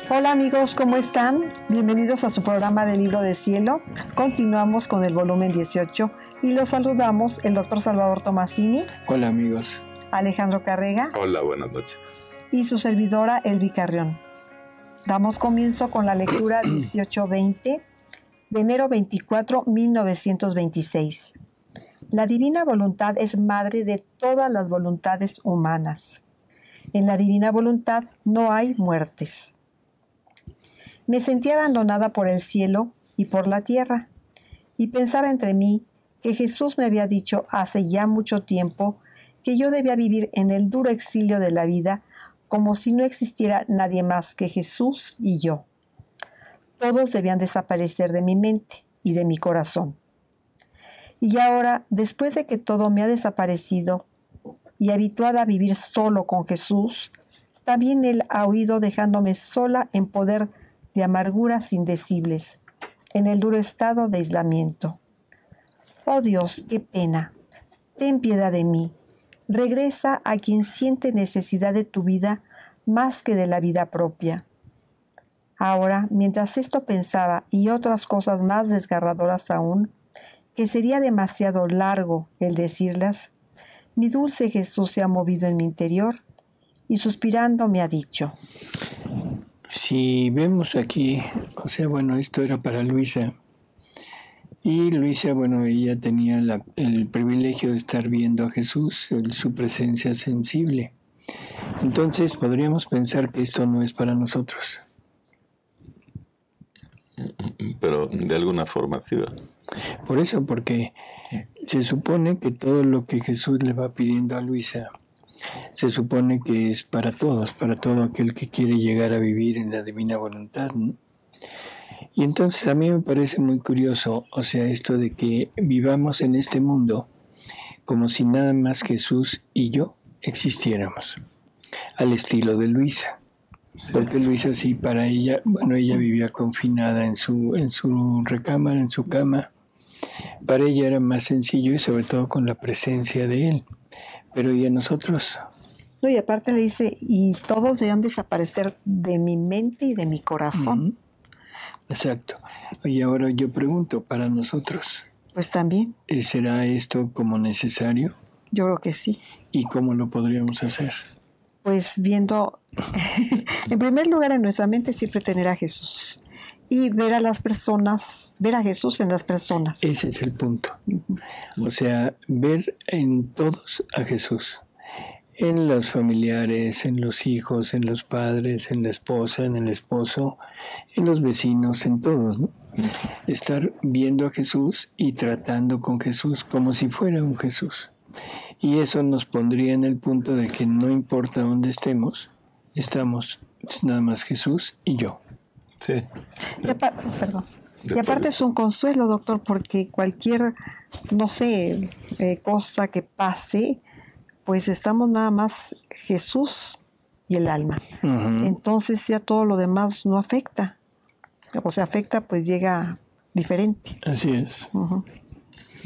Hola amigos, ¿cómo están? Bienvenidos a su programa de Libro de Cielo. Continuamos con el volumen 18 y los saludamos el doctor Salvador Tomasini. Hola amigos. Alejandro Carrega. Hola, buenas noches. Y su servidora Elvi Carrión. Damos comienzo con la lectura 18-20 de enero 24, 1926. La divina voluntad es madre de todas las voluntades humanas. En la divina voluntad no hay muertes. Me sentía abandonada por el cielo y por la tierra, y pensaba entre mí que Jesús me había dicho hace ya mucho tiempo que yo debía vivir en el duro exilio de la vida como si no existiera nadie más que Jesús y yo. Todos debían desaparecer de mi mente y de mi corazón. Y ahora, después de que todo me ha desaparecido y habituada a vivir solo con Jesús, también Él ha huido dejándome sola en poder de amarguras indecibles, en el duro estado de aislamiento. Oh Dios, qué pena. Ten piedad de mí. Regresa a quien siente necesidad de tu vida más que de la vida propia. Ahora, mientras esto pensaba y otras cosas más desgarradoras aún, que sería demasiado largo el decirlas, mi dulce Jesús se ha movido en mi interior y suspirando me ha dicho: Si vemos aquí, esto era para Luisa. Y Luisa, ella tenía el privilegio de estar viendo a Jesús, su presencia sensible. Entonces podríamos pensar que esto no es para nosotros. Pero de alguna forma sí, ¿verdad? Por eso, porque se supone que todo lo que Jesús le va pidiendo a Luisa, se supone que es para todos, para todo aquel que quiere llegar a vivir en la divina voluntad, ¿no? Y entonces a mí me parece muy curioso, esto de que vivamos en este mundo como si nada más Jesús y yo existiéramos, al estilo de Luisa. Sí. Porque Luisa sí, para ella, ella vivía confinada en su recámara, en su cama. Para ella era más sencillo y sobre todo con la presencia de Él. Pero ¿y a nosotros? No, y aparte le dice, y todos deben desaparecer de mi mente y de mi corazón. Uh-huh. Exacto. Y ahora yo pregunto, ¿para nosotros? Pues también. ¿Será esto como necesario? Yo creo que sí. ¿Y cómo lo podríamos hacer? Pues viendo, en primer lugar en nuestra mente siempre tener a Jesús. Y ver a las personas, ver a Jesús en las personas. Ese es el punto. Uh-huh. Ver en todos a Jesús. En los familiares, en los hijos, en los padres, en la esposa, en el esposo, en los vecinos, en todos, ¿no? Estar viendo a Jesús y tratando con Jesús como si fuera un Jesús. Y eso nos pondría en el punto de que no importa dónde estemos, estamos nada más Jesús y yo. Sí. Y aparte es un consuelo, doctor, porque cualquier, cosa que pase, pues estamos nada más Jesús y el alma. Uh-huh. Entonces ya todo lo demás no afecta. O sea, afecta, pues llega diferente. Así es. Uh-huh.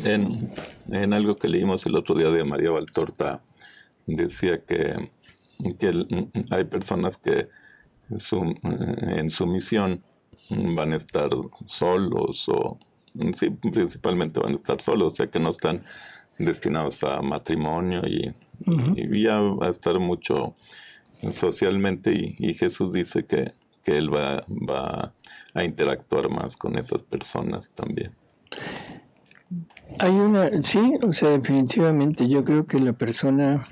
En algo que leímos el otro día de María Valtorta, decía que hay personas que en su misión van a estar solos o sí, principalmente van a estar solos, o sea que no están destinados a matrimonio y ya va a estar mucho socialmente y Jesús dice que Él va a interactuar más con esas personas también. Definitivamente yo creo que la persona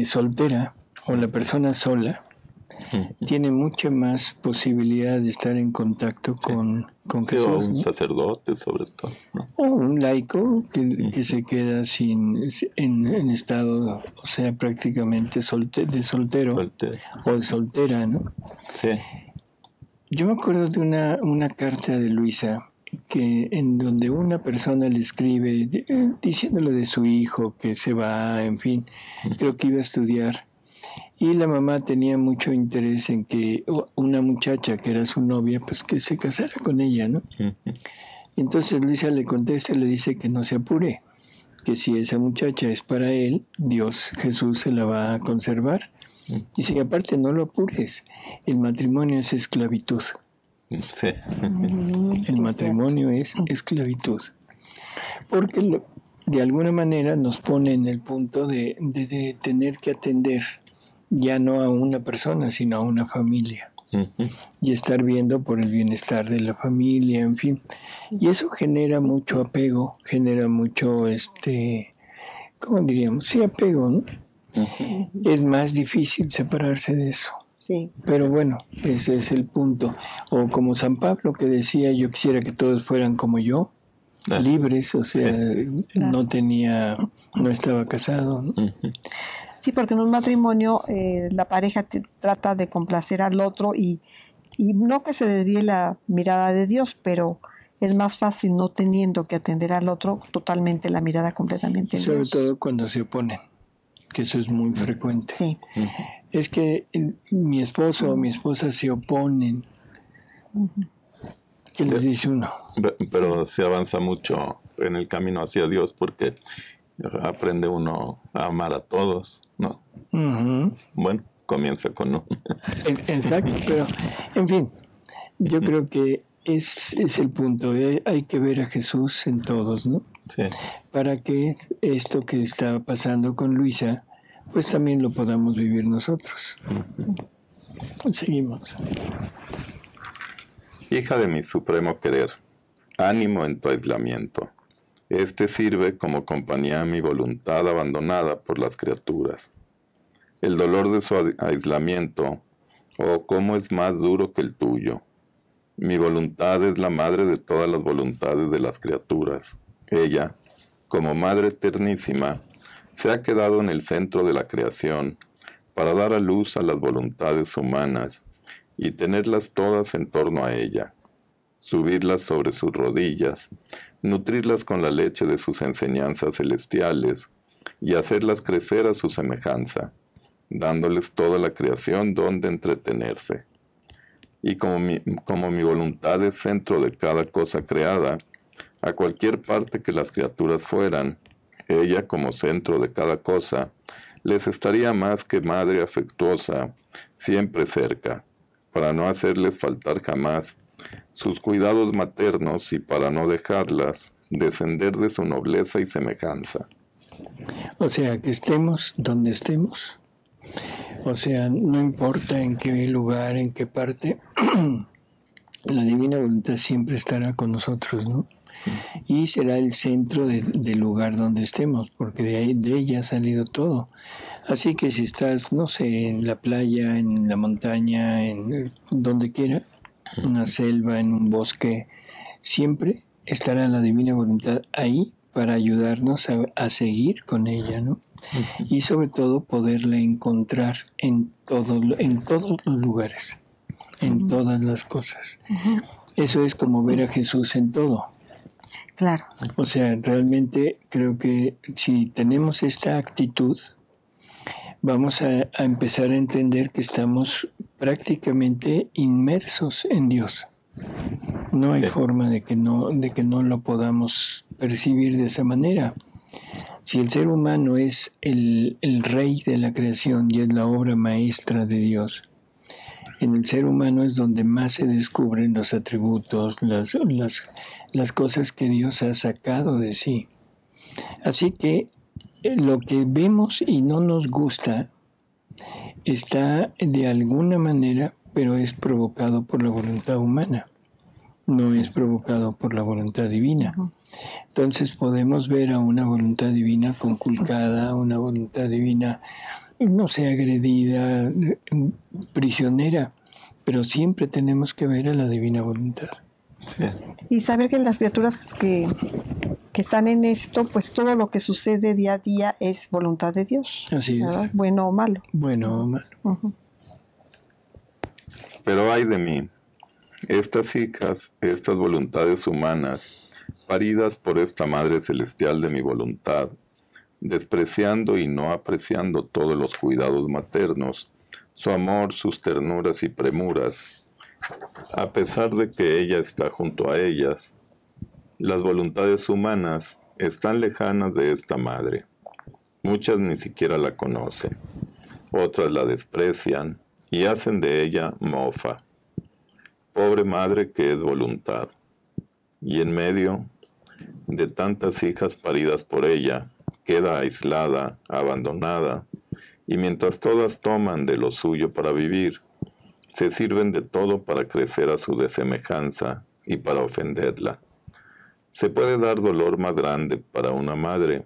soltera o la persona sola tiene mucha más posibilidad de estar en contacto con Jesús. O un sacerdote, sobre todo, ¿no? O un laico que se queda en estado, prácticamente de soltero o de soltera, ¿no? Sí. Yo me acuerdo de una carta de Luisa en donde una persona le escribe diciéndole de su hijo que se va, en fin, creo que iba a estudiar. Y la mamá tenía mucho interés en que una muchacha que era su novia, pues que se casara con ella, ¿no? Entonces Luisa le contesta y le dice que no se apure, que si esa muchacha es para él, Dios, Jesús se la va a conservar Dice que aparte no lo apures, el matrimonio es esclavitud. Sí. El matrimonio es esclavitud. Porque de alguna manera nos pone en el punto de tener que atender ya no a una persona, sino a una familia. Y estar viendo por el bienestar de la familia, en fin. Y eso genera mucho apego, genera mucho, ¿cómo diríamos? Sí, apego, ¿no? Es más difícil separarse de eso. Sí. Pero bueno, ese es el punto. O como San Pablo que decía, yo quisiera que todos fueran como yo, libres, o sea, no estaba casado, ¿no? Sí, porque en un matrimonio la pareja trata de complacer al otro y no que se desvíe la mirada de Dios, pero es más fácil no teniendo que atender al otro totalmente la mirada completamente en Sobre Dios. todo cuando se oponen, que eso es muy frecuente. Sí. Es que mi esposo o mi esposa se oponen. ¿Qué les dice uno? Pero se avanza mucho en el camino hacia Dios porque aprende uno a amar a todos, ¿no? Bueno, comienza con uno. Exacto, pero en fin, yo creo que es el punto. Hay que ver a Jesús en todos, ¿no? Sí. Para que esto que está pasando con Luisa, pues también lo podamos vivir nosotros. Seguimos. Hija de mi supremo querer, ánimo en tu aislamiento. Este sirve como compañía a mi voluntad abandonada por las criaturas. El dolor de su aislamiento, oh, cómo es más duro que el tuyo. Mi voluntad es la madre de todas las voluntades de las criaturas. Ella, como Madre Eternísima, se ha quedado en el centro de la creación para dar a luz a las voluntades humanas y tenerlas todas en torno a ella, subirlas sobre sus rodillas, nutrirlas con la leche de sus enseñanzas celestiales y hacerlas crecer a su semejanza, dándoles toda la creación donde entretenerse. Y como mi voluntad es centro de cada cosa creada, a cualquier parte que las criaturas fueran, ella como centro de cada cosa, les estaría más que madre afectuosa, siempre cerca, para no hacerles faltar jamás sus cuidados maternos y para no dejarlas descender de su nobleza y semejanza. O sea, que estemos donde estemos. O sea, no importa en qué lugar, en qué parte, la divina voluntad siempre estará con nosotros, ¿no? Y será el centro del lugar donde estemos, porque de ella ha salido todo. Así que si estás, no sé, en la playa, en la montaña, en donde quiera, en una selva, en un bosque, siempre estará la divina voluntad ahí para ayudarnos a seguir con ella, ¿no? Y sobre todo poderla encontrar en todos los lugares, en todas las cosas. Eso es como ver a Jesús en todo. Claro. O sea, realmente creo que si tenemos esta actitud, vamos a empezar a entender que estamos prácticamente inmersos en Dios. No hay forma de que no lo podamos percibir de esa manera. Si el ser humano es el rey de la creación y es la obra maestra de Dios, en el ser humano es donde más se descubren los atributos, las cosas que Dios ha sacado de sí. Así que lo que vemos y no nos gusta está de alguna manera, pero es provocado por la voluntad humana, no es provocado por la voluntad divina. Entonces podemos ver a una voluntad divina conculcada, una voluntad divina, no sé, agredida, prisionera, pero siempre tenemos que ver a la divina voluntad. Sí. Y saber que las criaturas que están en esto, pues todo lo que sucede día a día es voluntad de Dios. Así ¿verdad? es. Bueno o malo. Bueno o malo. Pero ay de mí, estas hijas, estas voluntades humanas, paridas por esta Madre Celestial de mi voluntad, despreciando y no apreciando todos los cuidados maternos, su amor, sus ternuras y premuras, a pesar de que ella está junto a ellas, las voluntades humanas están lejanas de esta Madre. Muchas ni siquiera la conocen. otras la desprecian y hacen de ella mofa. Pobre madre que es voluntad. Y en medio de tantas hijas paridas por ella, queda aislada, abandonada, y mientras todas toman de lo suyo para vivir, se sirven de todo para crecer a su desemejanza y para ofenderla. Se puede dar dolor más grande para una madre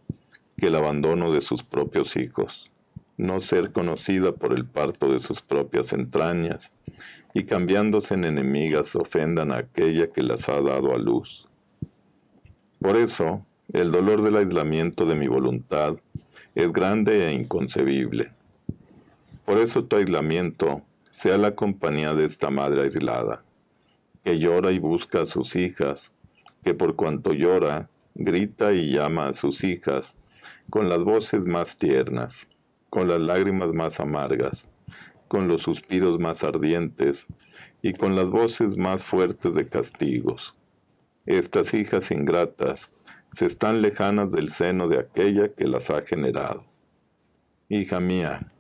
que el abandono de sus propios hijos, no ser conocida por el parto de sus propias entrañas, y cambiándose en enemigas ofendan a aquella que las ha dado a luz. Por eso, el dolor del aislamiento de mi voluntad es grande e inconcebible. Por eso tu aislamiento sea la compañía de esta madre aislada, que llora y busca a sus hijas, que por cuanto llora, grita y llama a sus hijas, con las voces más tiernas, con las lágrimas más amargas, con los suspiros más ardientes y con las voces más fuertes de castigos. Estas hijas ingratas se están lejanas del seno de aquella que las ha generado. Hija mía,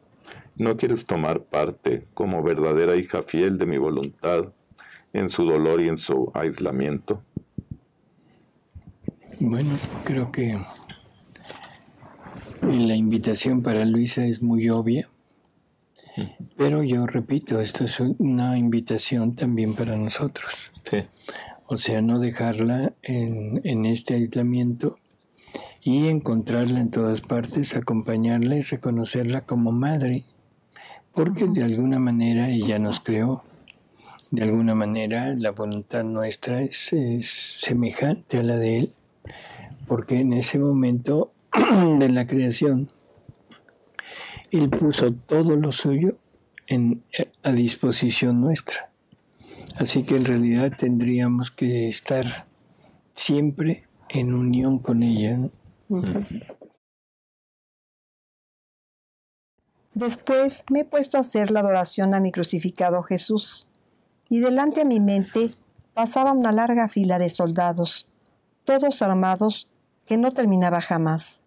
¿no quieres tomar parte como verdadera hija fiel de mi voluntad en su dolor y en su aislamiento? Bueno, creo que la invitación para Luisa es muy obvia, pero yo repito, esto es una invitación también para nosotros. Sí. O sea, no dejarla en este aislamiento y encontrarla en todas partes, acompañarla y reconocerla como madre, porque de alguna manera ella nos creó. De alguna manera la voluntad nuestra es semejante a la de Él, porque en ese momento de la creación Él puso todo lo suyo a disposición nuestra. Así que en realidad tendríamos que estar siempre en unión con ella, ¿no? Después me he puesto a hacer la adoración a mi crucificado Jesús, y delante de mi mente pasaba una larga fila de soldados, todos armados, que no terminaba jamás.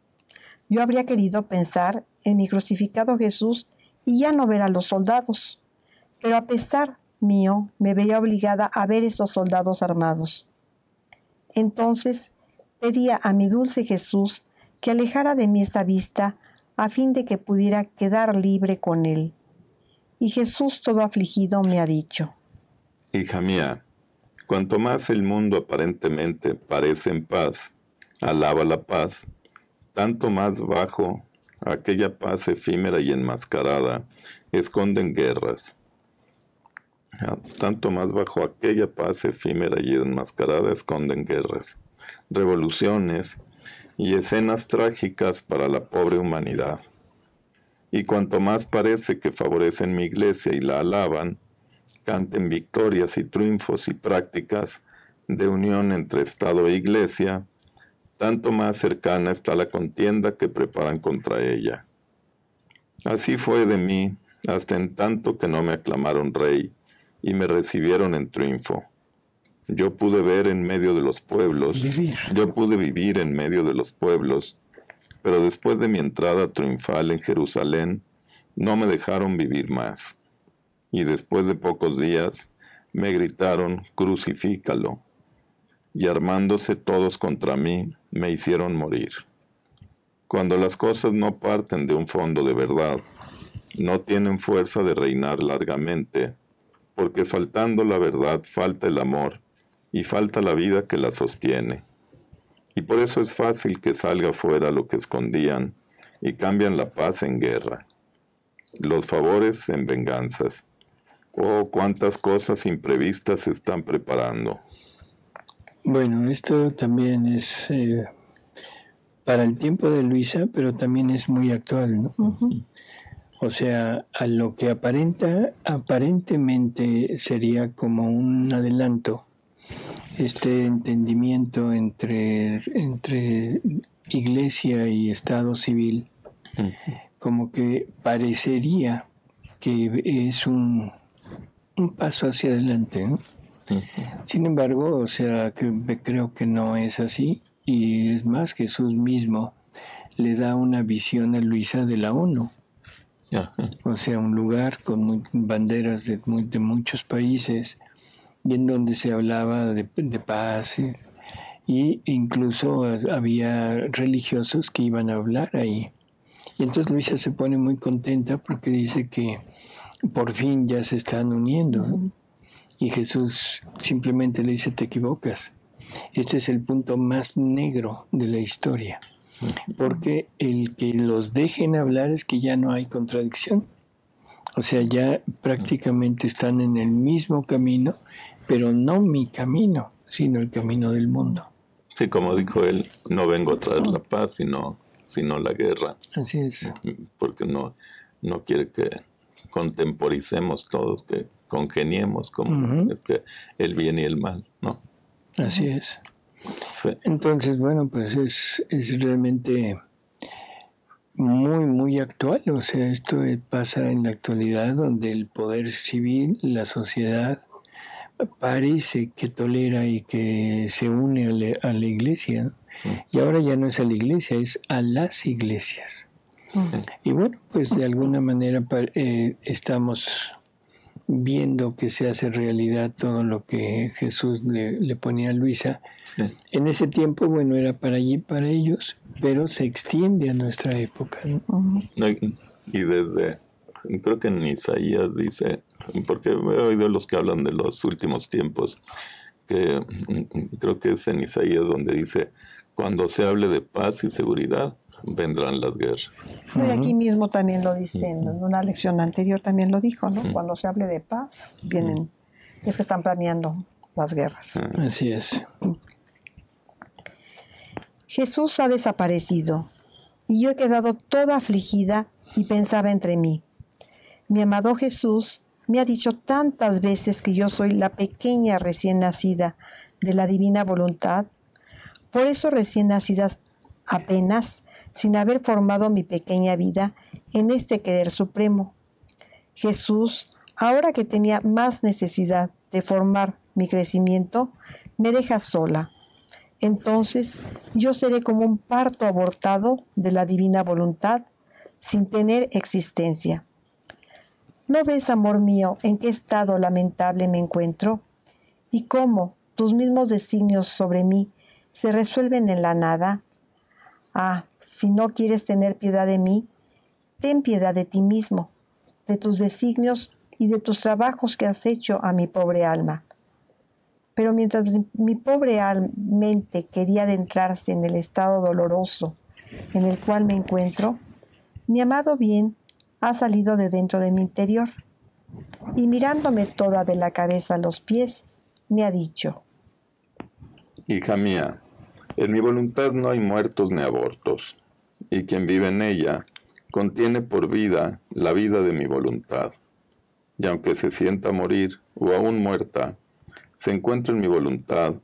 Yo habría querido pensar en mi crucificado Jesús y ya no ver a los soldados, pero a pesar mío me veía obligada a ver esos soldados armados. Entonces pedía a mi dulce Jesús que alejara de mí esa vista a fin de que pudiera quedar libre con Él. Y Jesús todo afligido me ha dicho: Hija mía, cuanto más el mundo aparentemente parece en paz, alaba la paz, tanto más bajo aquella paz efímera y enmascarada esconden guerras. Tanto más bajo aquella paz efímera y enmascarada esconden guerras, revoluciones y escenas trágicas para la pobre humanidad. Y cuanto más parece que favorecen mi iglesia y la alaban, canten victorias y triunfos y prácticas de unión entre Estado e iglesia, tanto más cercana está la contienda que preparan contra ella. Así fue de mí, hasta en tanto que no me aclamaron rey y me recibieron en triunfo. Yo pude ver en medio de los pueblos, yo pude vivir en medio de los pueblos, pero después de mi entrada triunfal en Jerusalén, no me dejaron vivir más. Y después de pocos días, me gritaron: crucifícalo. Y armándose todos contra mí, me hicieron morir. Cuando las cosas no parten de un fondo de verdad, no tienen fuerza de reinar largamente, porque faltando la verdad falta el amor y falta la vida que la sostiene. Y por eso es fácil que salga fuera lo que escondían y cambian la paz en guerra, los favores en venganzas. Oh, cuántas cosas imprevistas se están preparando. Bueno, esto también es para el tiempo de Luisa, pero también es muy actual, ¿no? Uh-huh. O sea, a lo que aparentemente sería como un adelanto, este entendimiento entre iglesia y Estado civil, como que parecería que es un paso hacia adelante, ¿no? Sin embargo, o sea, creo que no es así, y es más, Jesús mismo le da una visión a Luisa de la ONU. Ajá. O sea, un lugar con banderas de muchos países y en donde se hablaba de paz y incluso había religiosos que iban a hablar ahí. Y entonces Luisa se pone muy contenta porque dice que por fin ya se están uniendo, ¿no? Y Jesús simplemente le dice, te equivocas. Este es el punto más negro de la historia. Porque el que los dejen hablar es que ya no hay contradicción. O sea, ya prácticamente están en el mismo camino, pero no mi camino, sino el camino del mundo. Sí, como dijo él, no vengo a traer la paz, sino la guerra. Así es. Porque no quiere que contemporicemos todos, que congeniemos como el bien y el mal, ¿no? Así es. Entonces, bueno, pues es realmente muy, muy actual. O sea, esto pasa en la actualidad donde el poder civil, la sociedad, parece que tolera y que se une a la iglesia, ¿no? Y ahora ya no es a la iglesia, es a las iglesias. Y bueno, pues de alguna manera estamos viendo que se hace realidad todo lo que Jesús le ponía a Luisa. Sí. En ese tiempo, bueno, era para allí, para ellos, pero se extiende a nuestra época, ¿no? Y desde, creo que en Isaías dice, porque he oído los que hablan de los últimos tiempos, que creo que es en Isaías donde dice, cuando se hable de paz y seguridad, vendrán las guerras. Y aquí mismo también lo dicen, en una lección anterior también lo dijo, ¿no? Cuando se hable de paz, vienen, es que están planeando las guerras. Así es. Jesús ha desaparecido y yo he quedado toda afligida y pensaba entre mí. Mi amado Jesús me ha dicho tantas veces que yo soy la pequeña recién nacida de la divina voluntad. Por eso recién nacida apenas, sin haber formado mi pequeña vida en este querer supremo. Jesús, ahora que tenía más necesidad de formar mi crecimiento, me deja sola. Entonces yo seré como un parto abortado de la divina voluntad, sin tener existencia. ¿No ves, amor mío, en qué estado lamentable me encuentro? ¿Y cómo tus mismos designios sobre mí se resuelven en la nada? Ah, si no quieres tener piedad de mí, ten piedad de ti mismo, de tus designios y de tus trabajos que has hecho a mi pobre alma. Pero mientras mi pobre mente quería adentrarse en el estado doloroso en el cual me encuentro, mi amado bien ha salido de dentro de mi interior y mirándome toda de la cabeza a los pies, me ha dicho: hija mía, en mi voluntad no hay muertos ni abortos, y quien vive en ella contiene por vida la vida de mi voluntad. Y aunque se sienta morir o aún muerta, se encuentra en mi voluntad,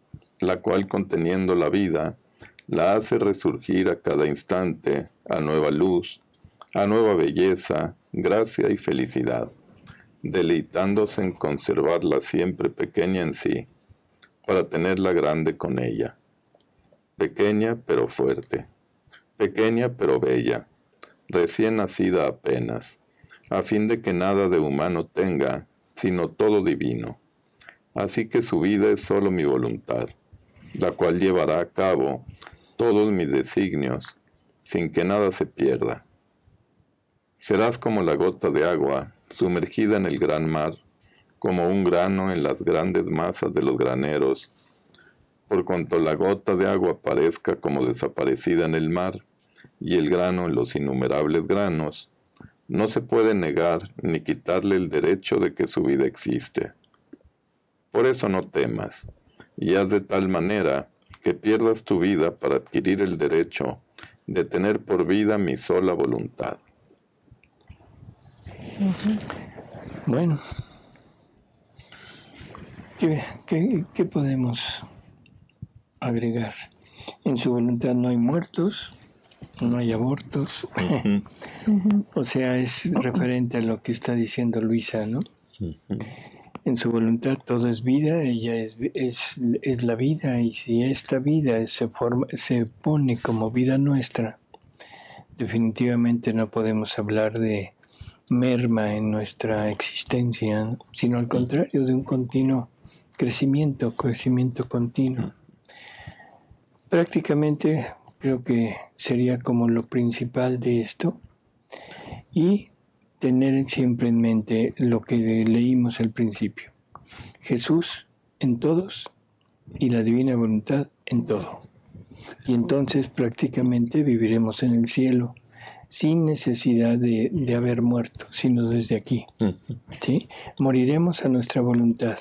la cual conteniendo la vida, la hace resurgir a cada instante a nueva luz, a nueva belleza, gracia y felicidad, deleitándose en conservarla siempre pequeña en sí, para tenerla grande con ella. Pequeña pero fuerte, pequeña pero bella, recién nacida apenas, a fin de que nada de humano tenga, sino todo divino. Así que su vida es solo mi voluntad, la cual llevará a cabo todos mis designios, sin que nada se pierda. Serás como la gota de agua sumergida en el gran mar, como un grano en las grandes masas de los graneros. Por cuanto la gota de agua parezca como desaparecida en el mar, y el grano en los innumerables granos, no se puede negar ni quitarle el derecho de que su vida existe. Por eso no temas, y haz de tal manera que pierdas tu vida para adquirir el derecho de tener por vida mi sola voluntad. Bueno, ¿qué podemos agregar? En su voluntad no hay muertos, no hay abortos. O sea, es referente a lo que está diciendo Luisa, ¿no? En su voluntad todo es vida, ella es la vida, y si esta vida se pone como vida nuestra, definitivamente no podemos hablar de merma en nuestra existencia, ¿no? Sino al contrario, de un continuo crecimiento continuo. Prácticamente creo que sería como lo principal de esto, y tener siempre en mente lo que leímos al principio: Jesús en todos y la divina voluntad en todo. Y entonces prácticamente viviremos en el cielo sin necesidad de haber muerto, sino desde aquí. ¿Sí? Moriremos a nuestra voluntad,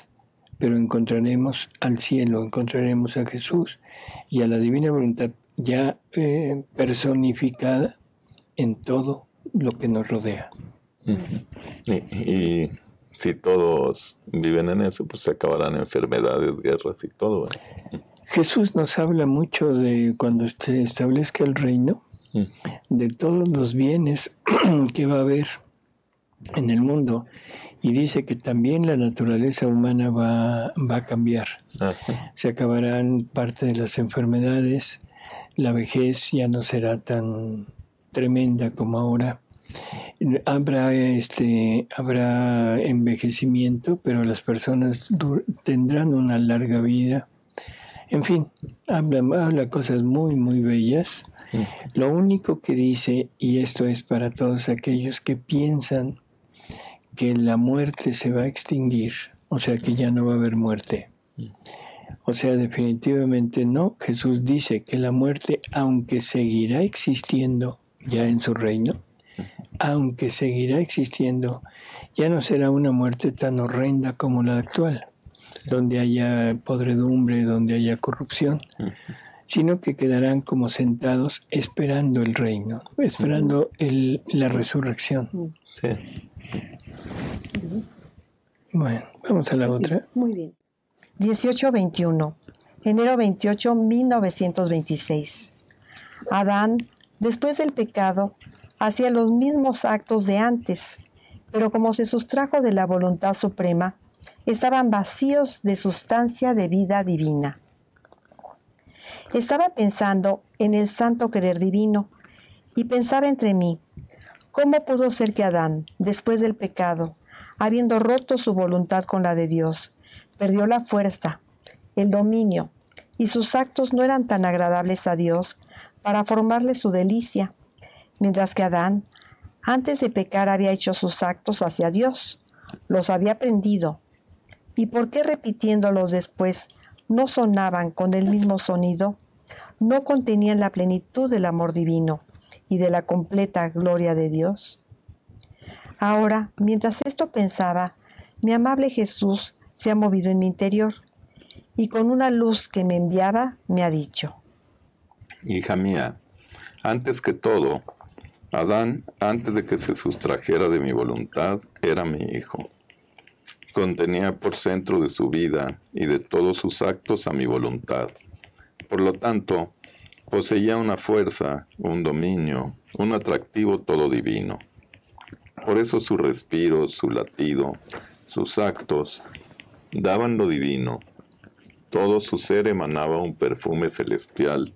pero encontraremos al cielo, encontraremos a Jesús y a la divina voluntad ya personificada en todo lo que nos rodea. Y si todos viven en eso, pues se acabarán enfermedades, guerras y todo. Jesús nos habla mucho de cuando se establezca el reino, de todos los bienes que va a haber en el mundo, y dice que también la naturaleza humana va a cambiar. Ajá. Se acabarán parte de las enfermedades, la vejez ya no será tan tremenda como ahora. Habrá envejecimiento, pero las personas tendrán una larga vida. En fin, habla cosas muy, muy bellas. Lo único que dice, y esto es para todos aquellos que piensan que la muerte se va a extinguir, o sea que ya no va a haber muerte. O sea, definitivamente no. Jesús dice que la muerte, aunque seguirá existiendo ya en su reino, aunque seguirá existiendo, ya no será una muerte tan horrenda como la actual, donde haya podredumbre, donde haya corrupción, sino que quedarán como sentados esperando el reino, esperando la resurrección. Sí. Bueno, vamos a la otra. Muy bien. 18-21, enero 28, 1926. Adán, después del pecado, hacía los mismos actos de antes, pero como se sustrajo de la voluntad suprema, estaban vacíos de sustancia de vida divina. Estaba pensando en el santo querer divino y pensaba entre mí, ¿cómo pudo ser que Adán, después del pecado, habiendo roto su voluntad con la de Dios, perdió la fuerza, el dominio, y sus actos no eran tan agradables a Dios para formarle su delicia, mientras que Adán, antes de pecar, había hecho sus actos hacia Dios, los había aprendido? ¿Y por qué repitiéndolos después no sonaban con el mismo sonido? ¿No contenían la plenitud del amor divino y de la completa gloria de Dios? Ahora, mientras esto pensaba, mi amable Jesús se ha movido en mi interior y con una luz que me enviaba me ha dicho: Hija mía, antes que todo, Adán, antes de que se sustrajera de mi voluntad, era mi hijo. Contenía por centro de su vida y de todos sus actos a mi voluntad. Por lo tanto, poseía una fuerza, un dominio, un atractivo todo divino. Por eso su respiro, su latido, sus actos daban lo divino. Todo su ser emanaba un perfume celestial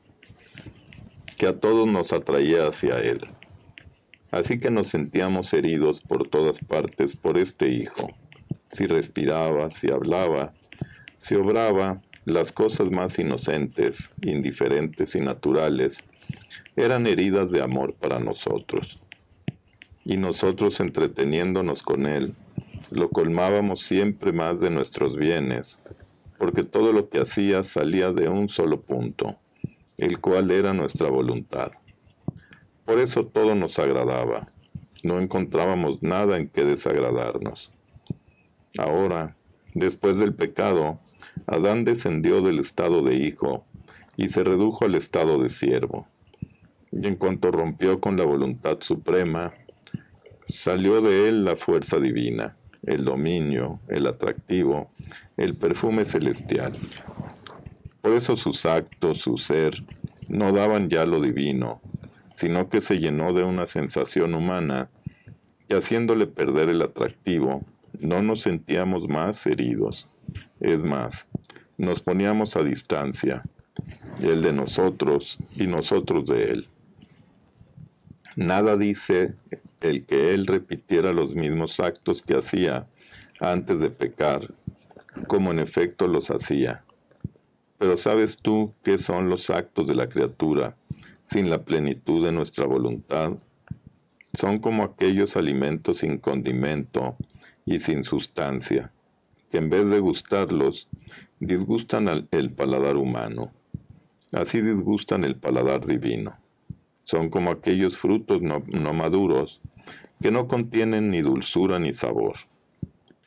que a todos nos atraía hacia él. Así que nos sentíamos heridos por todas partes por este hijo. Si respiraba, si hablaba, si obraba, las cosas más inocentes, indiferentes y naturales eran heridas de amor para nosotros. Y nosotros, entreteniéndonos con él, lo colmábamos siempre más de nuestros bienes, porque todo lo que hacía salía de un solo punto, el cual era nuestra voluntad. Por eso todo nos agradaba, no encontrábamos nada en que desagradarnos. Ahora, después del pecado, Adán descendió del estado de hijo y se redujo al estado de siervo. Y en cuanto rompió con la voluntad suprema, salió de él la fuerza divina, el dominio, el atractivo, el perfume celestial. Por eso sus actos, su ser, no daban ya lo divino, sino que se llenó de una sensación humana que, haciéndole perder el atractivo, no nos sentíamos más heridos. Es más, nos poníamos a distancia, él de nosotros y nosotros de él. Nada dice el que él repitiera los mismos actos que hacía antes de pecar, como en efecto los hacía. Pero ¿sabes tú qué son los actos de la criatura sin la plenitud de nuestra voluntad? Son como aquellos alimentos sin condimento y sin sustancia, que en vez de gustarlos, disgustan el paladar humano. Así disgustan el paladar divino. Son como aquellos frutos no maduros, que no contienen ni dulzura ni sabor.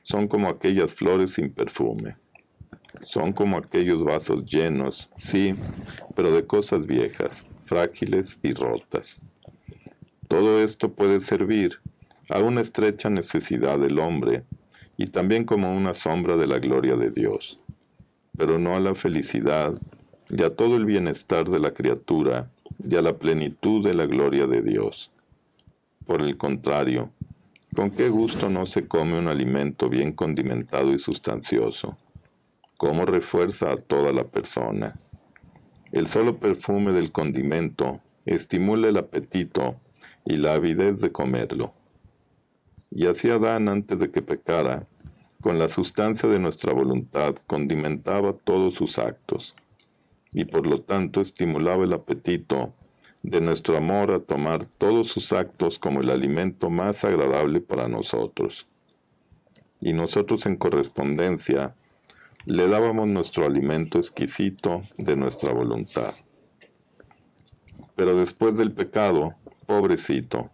Son como aquellas flores sin perfume. Son como aquellos vasos llenos, sí, pero de cosas viejas, frágiles y rotas. Todo esto puede servir a una estrecha necesidad del hombre y también como una sombra de la gloria de Dios, pero no a la felicidad y a todo el bienestar de la criatura y a la plenitud de la gloria de Dios. Por el contrario, ¿con qué gusto no se come un alimento bien condimentado y sustancioso? ¿Cómo refuerza a toda la persona? El solo perfume del condimento estimula el apetito y la avidez de comerlo. Y así Adán, antes de que pecara, con la sustancia de nuestra voluntad condimentaba todos sus actos, y por lo tanto estimulaba el apetito de nuestro amor a tomar todos sus actos como el alimento más agradable para nosotros. Y nosotros en correspondencia le dábamos nuestro alimento exquisito de nuestra voluntad. Pero después del pecado, pobrecito,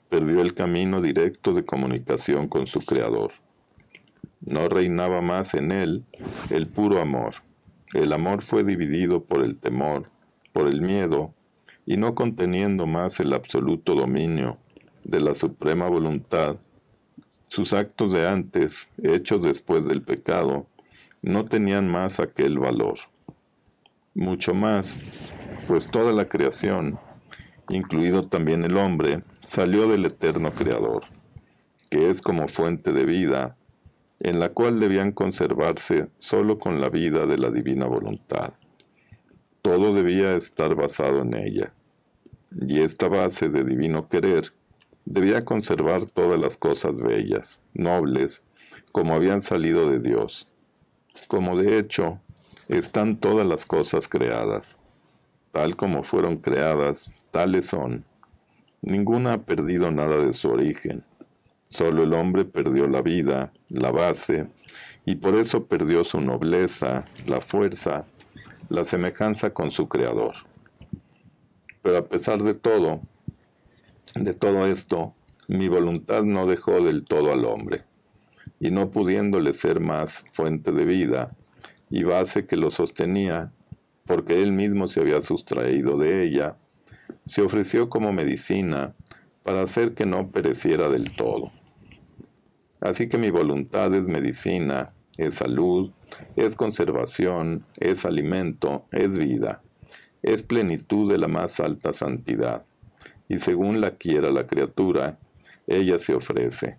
perdió el camino directo de comunicación con su Creador. No reinaba más en él el puro amor. El amor fue dividido por el temor, por el miedo, y no conteniendo más el absoluto dominio de la suprema voluntad, sus actos de antes, hechos después del pecado, no tenían más aquel valor. Mucho más, pues toda la creación, incluido también el hombre, salió del eterno Creador, que es como fuente de vida, en la cual debían conservarse solo con la vida de la divina voluntad. Todo debía estar basado en ella, y esta base de divino querer debía conservar todas las cosas bellas, nobles, como habían salido de Dios, como de hecho están todas las cosas creadas. Tal como fueron creadas, tales son. Ninguna ha perdido nada de su origen. Solo el hombre perdió la vida, la base, y por eso perdió su nobleza, la fuerza, la semejanza con su Creador. Pero a pesar de todo esto, mi voluntad no dejó del todo al hombre, y no pudiéndole ser más fuente de vida y base que lo sostenía, porque él mismo se había sustraído de ella, se ofreció como medicina para hacer que no pereciera del todo. Así que mi voluntad es medicina, es salud, es conservación, es alimento, es vida, es plenitud de la más alta santidad, y según la quiera la criatura, ella se ofrece.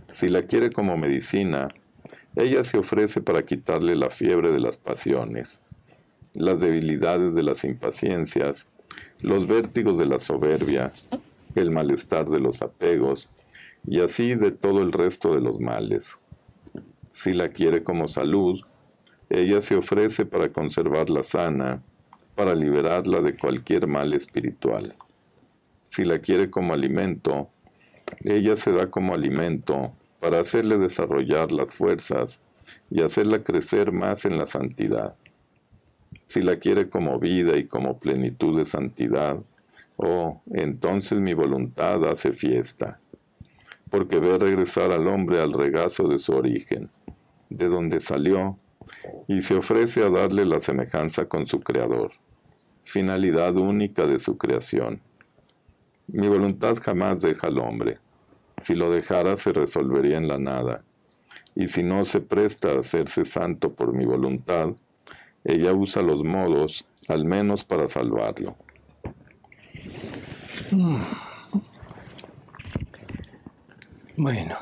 Si la quiere como medicina, ella se ofrece para quitarle la fiebre de las pasiones, las debilidades de las impaciencias, los vértigos de la soberbia, el malestar de los apegos, y así de todo el resto de los males. Si la quiere como salud, ella se ofrece para conservarla sana, para liberarla de cualquier mal espiritual. Si la quiere como alimento, ella se da como alimento para hacerle desarrollar las fuerzas y hacerla crecer más en la santidad. Si la quiere como vida y como plenitud de santidad, entonces mi voluntad hace fiesta, porque ve regresar al hombre al regazo de su origen, de donde salió, y se ofrece a darle la semejanza con su Creador, finalidad única de su creación. Mi voluntad jamás deja al hombre. Si lo dejara, se resolvería en la nada, y si no se presta a hacerse santo por mi voluntad, ella usa los modos, al menos para salvarlo. Bueno,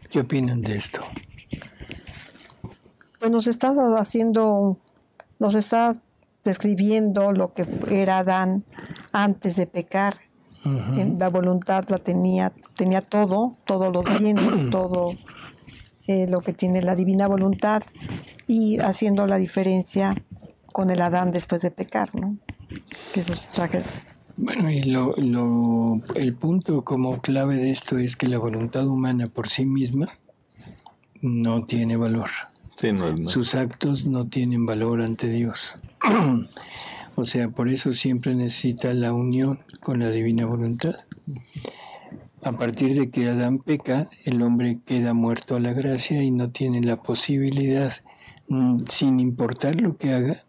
¿qué opinan de esto? Pues nos está describiendo lo que era Adán antes de pecar La voluntad la tenía todos los bienes, todo lo que tiene la divina voluntad, y haciendo la diferencia con el Adán después de pecar, ¿no? Que es traje. Bueno, y el punto como clave de esto es que la voluntad humana por sí misma no tiene valor. Sí, no. Sus actos no tienen valor ante Dios. O sea, por eso siempre necesita la unión con la divina voluntad. A partir de que Adán peca, el hombre queda muerto a la gracia y no tiene la posibilidad, sin importar lo que haga,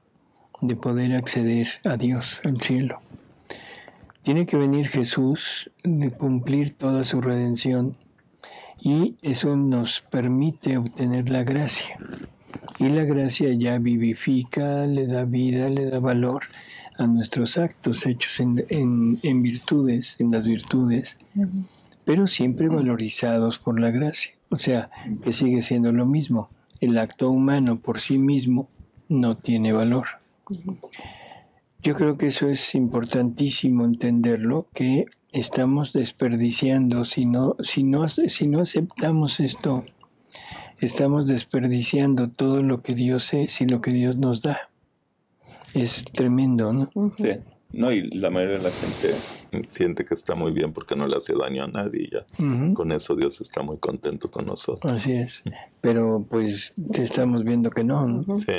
de poder acceder a Dios, al cielo. Tiene que venir Jesús, de cumplir toda su redención, y eso nos permite obtener la gracia. Y la gracia ya vivifica, le da vida, le da valor a nuestros actos hechos en virtudes, en las virtudes, pero siempre valorizados por la gracia. O sea, que sigue siendo lo mismo. El acto humano por sí mismo no tiene valor. Yo creo que eso es importantísimo entenderlo, que estamos desperdiciando, si no aceptamos esto, estamos desperdiciando todo lo que Dios es y lo que Dios nos da. Es tremendo, ¿no? Sí. No, y la mayoría de la gente siente que está muy bien porque no le hace daño a nadie. Ya. Con eso Dios está muy contento con nosotros. Así es. Pero pues estamos viendo que no, ¿no? Sí.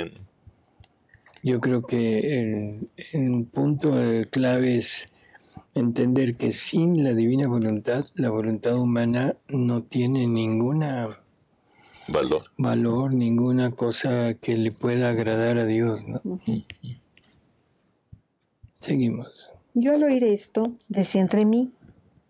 Yo creo que el punto clave es entender que sin la divina voluntad, la voluntad humana no tiene ninguna valor, ninguna cosa que le pueda agradar a Dios, ¿no? Seguimos. Yo al oír esto, decía entre mí: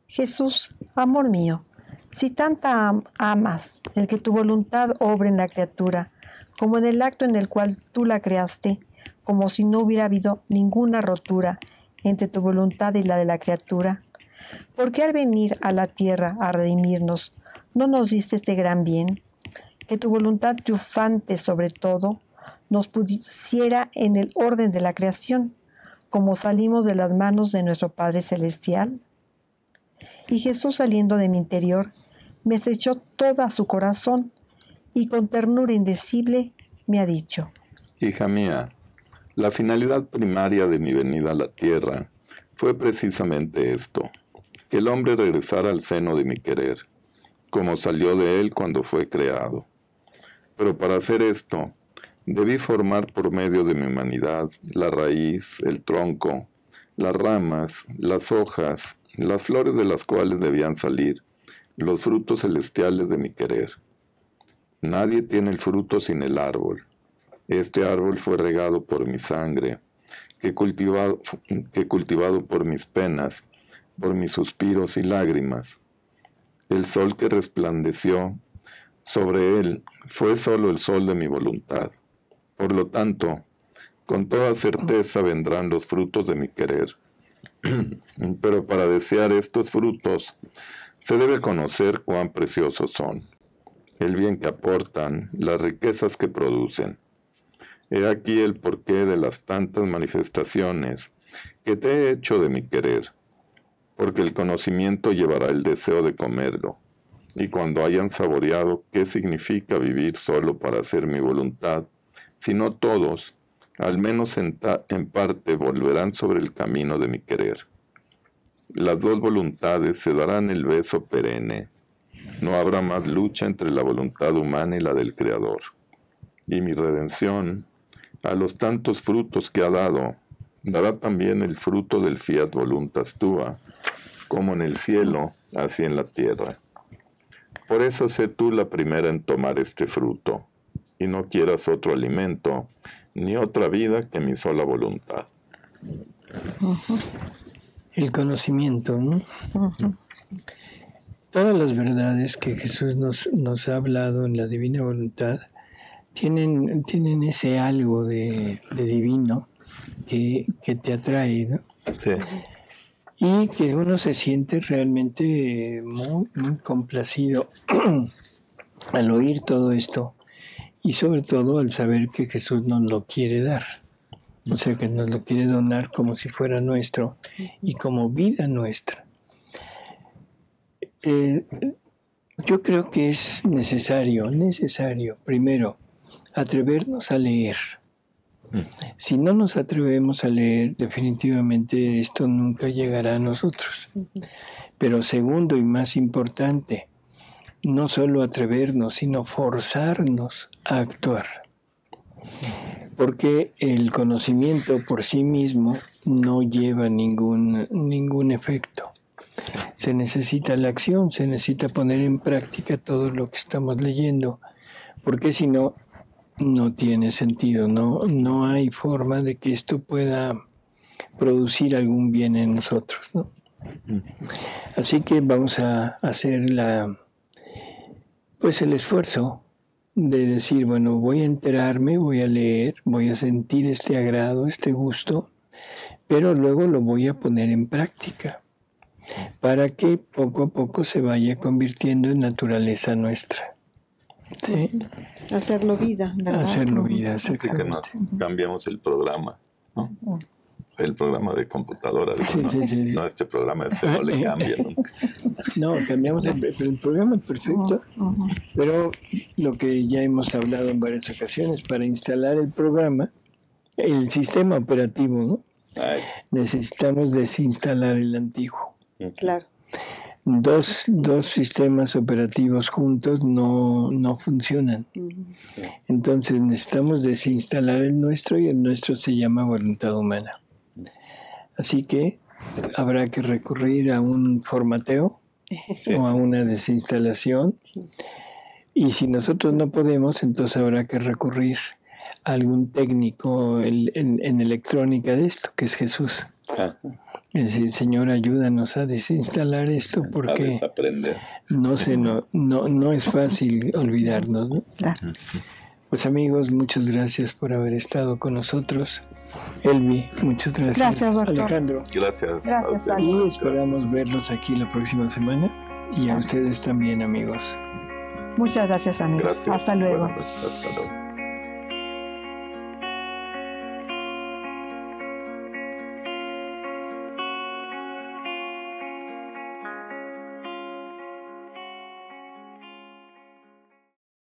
Jesús, amor mío, si tanta amas el que tu voluntad obre en la criatura, como en el acto en el cual tú la creaste, como si no hubiera habido ninguna rotura entre tu voluntad y la de la criatura, ¿por qué al venir a la tierra a redimirnos no nos diste este gran bien? Que tu voluntad triunfante sobre todo nos pusiera en el orden de la creación, como salimos de las manos de nuestro Padre Celestial. Y Jesús, saliendo de mi interior, me estrechó toda su corazón y con ternura indecible me ha dicho: Hija mía, la finalidad primaria de mi venida a la tierra fue precisamente esto, que el hombre regresara al seno de mi querer, como salió de él cuando fue creado. Pero para hacer esto, debí formar por medio de mi humanidad la raíz, el tronco, las ramas, las hojas, las flores de las cuales debían salir los frutos celestiales de mi querer. Nadie tiene el fruto sin el árbol. Este árbol fue regado por mi sangre, que cultivado por mis penas, por mis suspiros y lágrimas. El sol que resplandeció sobre él fue solo el sol de mi voluntad. Por lo tanto, con toda certeza vendrán los frutos de mi querer. Pero para desear estos frutos, se debe conocer cuán preciosos son, el bien que aportan, las riquezas que producen. He aquí el porqué de las tantas manifestaciones que te he hecho de mi querer, porque el conocimiento llevará el deseo de comerlo, y cuando hayan saboreado qué significa vivir solo para hacer mi voluntad, si no todos, al menos en parte volverán sobre el camino de mi querer. Las dos voluntades se darán el beso perenne. No habrá más lucha entre la voluntad humana y la del Creador. Y mi redención, a los tantos frutos que ha dado, dará también el fruto del fiat voluntas tua, como en el cielo, así en la tierra. Por eso sé tú la primera en tomar este fruto, y no quieras otro alimento, ni otra vida que mi sola voluntad. El conocimiento, ¿no? Todas las verdades que Jesús nos ha hablado en la divina voluntad tienen ese algo de divino que te atrae, ¿no? Sí. Y que uno se siente realmente muy, muy complacido al oír todo esto, y sobre todo al saber que Jesús nos lo quiere dar. O sea, que nos lo quiere donar como si fuera nuestro y como vida nuestra. Yo creo que es necesario, primero, atrevernos a leer. Si no nos atrevemos a leer, definitivamente esto nunca llegará a nosotros. Pero segundo y más importante, no solo atrevernos, sino forzarnos a actuar. Porque el conocimiento por sí mismo no lleva ningún efecto. Se necesita la acción, se necesita poner en práctica todo lo que estamos leyendo, porque si no, no tiene sentido, no hay forma de que esto pueda producir algún bien en nosotros, ¿no? Así que vamos a hacer el esfuerzo de decir, bueno, voy a enterarme, voy a leer, voy a sentir este agrado, este gusto, pero luego lo voy a poner en práctica para que poco a poco se vaya convirtiendo en naturaleza nuestra. ¿Sí? Hacerlo vida, ¿verdad? Hacerlo vida, Así que nos cambiamos el programa, ¿no? El programa de computadora. Digo, sí. No, este programa no le cambia nunca. No, cambiamos el programa, perfecto. Pero lo que ya hemos hablado en varias ocasiones, para instalar el programa, el sistema operativo, ¿no? Necesitamos desinstalar el antiguo. Claro. Dos sistemas operativos juntos no funcionan. Entonces necesitamos desinstalar el nuestro, y el nuestro se llama voluntad humana. Así que habrá que recurrir a un formateo o a una desinstalación. Y si nosotros no podemos, entonces habrá que recurrir a algún técnico en electrónica de esto, que es Jesús. Es decir, Señor, ayúdanos a desinstalar esto, porque no es fácil olvidarnos, ¿no? Claro. Pues amigos, muchas gracias por haber estado con nosotros. Elvi, muchas gracias. Gracias, doctor. Alejandro. Gracias. Gracias, Y esperamos verlos aquí la próxima semana. Y a ustedes también, amigos. Muchas gracias, amigos. Gracias. Hasta luego. Hasta luego.